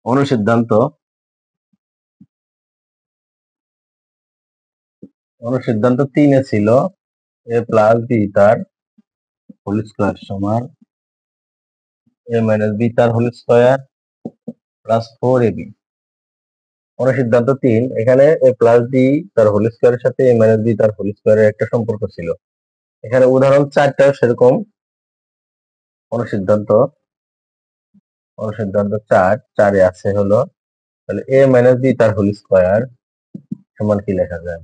অনুসিদ্ধান্ত অনুসিদ্ধান্ত 3 ছিল a প্লাস বি তার হোল স্কয়ার সমান a মাইনাস বি তার হোল স্কয়ার প্লাস 4ab। অনুসিদ্ধান্ত 3 এখানে a প্লাস বি তার হোল স্কয়ারের সাথে a মাইনাস বি তার হোল স্কয়ারের একটা সম্পর্ক ছিল। এখানে উদাহরণ 4টাও সেরকম অনুসিদ্ধান্ত অনুসিদ্ধান্ত 4 আছে হলো, তাহলে a মাইনাস বি তার হোল স্কয়ার সমান কি লেখা যায়?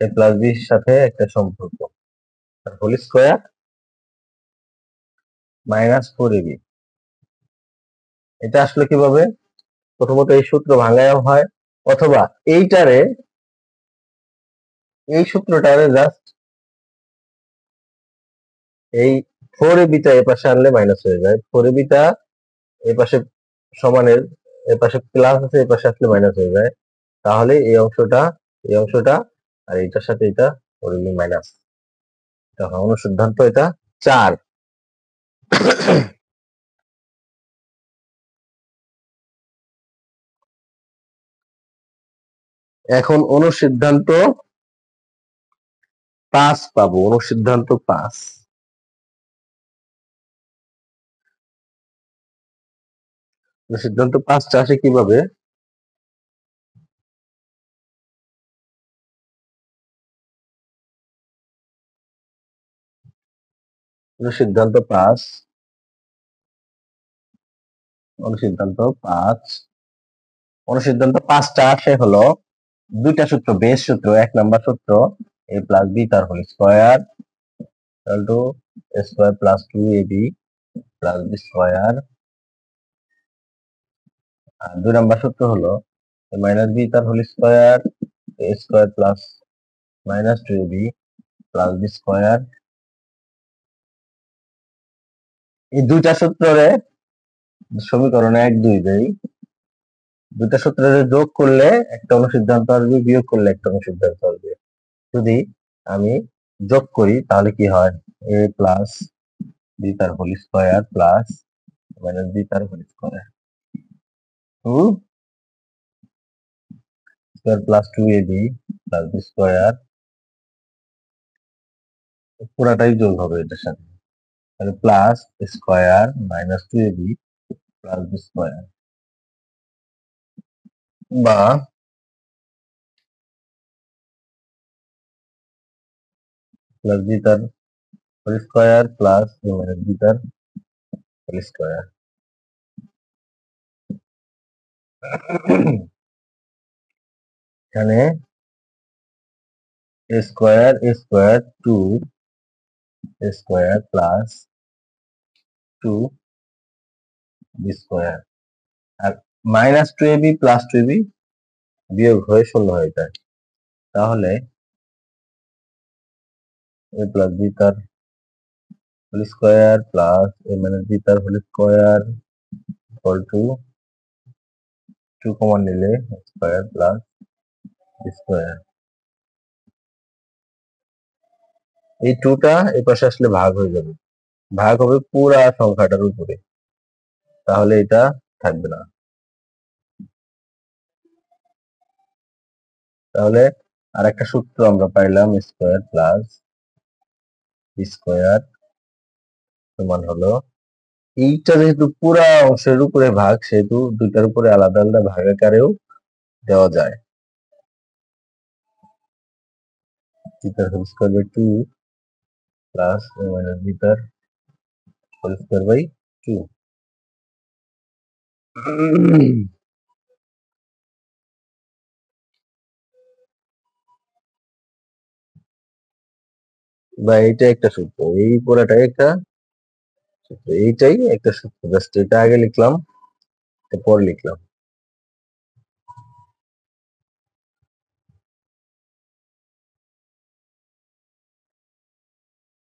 a প্লাস বি এর সাথে একটা সম্পর্ক তার হোল স্কয়ার মাইনাস 4ab। এটা আসলে কিভাবে? প্রথমত এই সূত্র ভাঙায়ও হয়, অথবা এই সূত্রটারে জাস্ট এই 4ab টা এ পাশে আনলে মাইনাস হয়ে যায়। 4ab টা এ পাশে সমানের, এ পাশে প্লাস আছে, এ পাশে আসলে মাইনাস হয়ে যায়। তাহলে এই অংশটা আর এটার সাথে এটা ওরই মাইনাস। তখন অনুসিদ্ধান্ত এটা 4। এখন অনুসিদ্ধান্ত 5 পাবো। অনুসিদ্ধান্ত 5 অনুসিদ্ধান্ত 5টা আসে কিভাবে? অনুসিদ্ধান্ত 5 অনুসিদ্ধান্ত 5 অনুসিদ্ধান্ত 5টা আসে হলো দুইটা সূত্র, বেস সূত্র। 1 নাম্বার সূত্র a প্লাস বি তার whole square equal to a square plus 2ab plus B square. আর 2 নাম্বার সূত্র হলো a মাইনাস বি তার whole square a square plus minus 2ab plus B square. এই দুইটা সূত্রে সমীকরণে 1 2 দেই। দুইটা সূত্রের যোগ করলে একটা অনুসিদ্ধান্ত আসবে, বিয়োগ করলে একটা অনুসিদ্ধান্ত আসবে। যদি আমি যোগ করি তাহলে কি হয়? a প্লাস বি তার whole square plus minus B তার whole square square plus 2ab plus B square, পুরাটাই যোগ হবে এটার সাথে। তাহলে plus square minus 2ab plus B square, বা প্লাস বি তার whole square plus minus B তার হোল স্কয়ার। এখানে a square 2 a square plus 2 b square, আর মাইনাস 2ab প্লাস 2ab বিয়োগ হয়ে 0 হয়ে যায়। তাহলে a প্লাস বি তার whole square plus a minus B তার whole square equal to 2 common নিলে স্কয়ার প্লাস বি স্কয়ার। এই 2টা এই পাশে আসলে ভাগ হয়ে যাবে, ভাগ হবে পুরা সংখ্যাটার উপরে, তাহলে এটা থাকবে না। তাহলে আর একটা সূত্র আমরা পাইলাম, স্কয়ার প্লাস বি স্কয়ার সমান হলো, এইটা যেহেতু পুরা অংশের উপরে ভাগ, সেহেতু দুইটার উপরে আলাদা আলাদা ভাগাকারেও দেওয়া যায়। বিটার whole square by 2 plus a minus বিটার হোল স্কয়ার বাই 2। বা এইটা একটা সূত্র, এই পুরাটাই একটা সূত্র, এইটাই একটা সূত্র। জাস্ট এটা আগে লিখলাম, পরে লিখলাম।